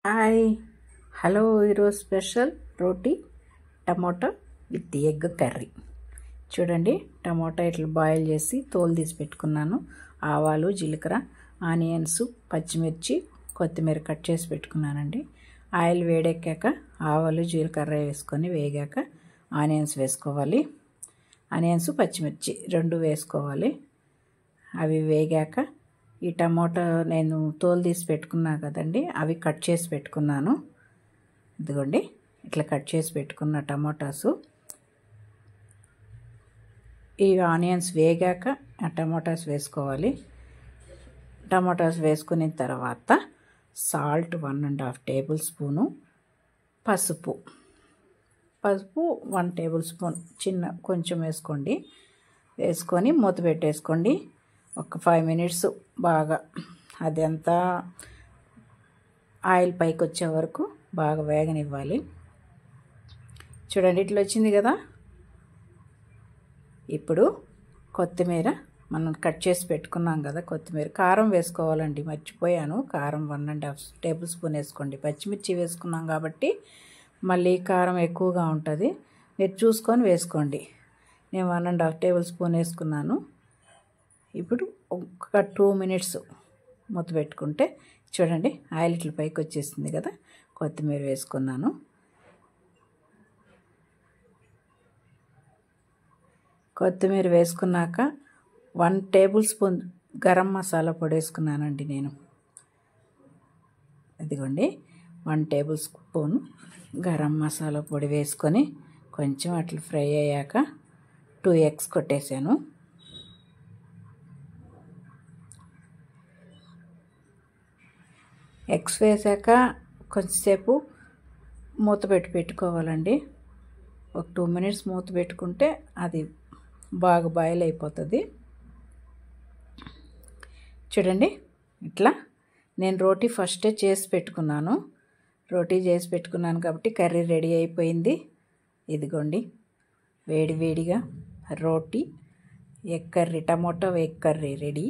Hi hello ఈరోజు special roti tomato with egg curry. చూడండి, tomato ఇట్లా బాయిల్ చేసి తోలు తీసి పెట్టుకున్నాను. ఆవాలు, జీలకర్ర, ఆనియన్స్, పచ్చిమిర్చి, కొత్తిమీర కట్ చేసి పెట్టుకున్నానండి. ఆయిల్ వేడెక్కాక ఆవాలు, జీలకర్ర వేసుకొని వేగాక ఆనియన్స్ వేసుకోవాలి. ఆనియన్స్, పచ్చిమిర్చి రెండు వేసుకోవాలి. అవి వేగాక ఈ టమోటా నేను తోలు తీసి పెట్టుకున్నా కదండి, అవి కట్ చేసి పెట్టుకున్నాను. ఇదిగోండి, ఇట్లా కట్ చేసి పెట్టుకున్న టమోటాసు. ఈ ఆనియన్స్ వేగాక ఆ టమోటాస్ వేసుకోవాలి. టమోటాస్ వేసుకున్న తర్వాత సాల్ట్ 1.5 టేబుల్ స్పూను, పసుపు 1 టేబుల్ స్పూన్ కొంచెం వేసుకోండి. వేసుకొని మూత పెట్టేసుకోండి. ఒక 5 మినిట్స్ బాగా అదంతా ఆయిల్ పైకి వచ్చే వరకు బాగా వేగనివ్వాలి. చూడండి, ఇట్లా వచ్చింది కదా. ఇప్పుడు కొత్తిమీర మనం కట్ చేసి పెట్టుకున్నాం కదా, కొత్తిమీర. కారం వేసుకోవాలండి, మర్చిపోయాను. కారం 1.5 టేబుల్ స్పూన్ వేసుకోండి. పచ్చిమిర్చి వేసుకున్నాం కాబట్టి మళ్ళీ కారం ఎక్కువగా ఉంటుంది, మీరు చూసుకొని వేసుకోండి. నేను 1.5 టేబుల్ స్పూన్ వేసుకున్నాను. ఇప్పుడు ఒక 2 మినిట్స్ మూత పెట్టుకుంటే చూడండి, ఆయిల్ ఇట్లా పైకి వచ్చేసింది కదా. కొత్తిమీర వేసుకున్నాను. కొత్తిమీర వేసుకున్నాక 1 టేబుల్ స్పూన్ గరం మసాలా పొడి వేసుకున్నానండి నేను. ఇదిగోండి, 1 టేబుల్ స్పూన్ గరం మసాలా పొడి వేసుకొని కొంచెం అట్లా ఫ్రై అయ్యాక 2 ఎగ్స్ కొట్టేసాను. ఎగ్స్ వేసాక కొంచెంసేపు మూత పెట్టుకోవాలండి. ఒక 2 మినిట్స్ మూత పెట్టుకుంటే అది బాగా బాయిల్ అయిపోతుంది. చూడండి, ఇట్లా నేను రోటీ ఫస్టే చేసి పెట్టుకున్నాను. కాబట్టి కర్రీ రెడీ అయిపోయింది. ఇదిగోండి, వేడివేడిగా రోటీ egg curry, tomato egg curry ready.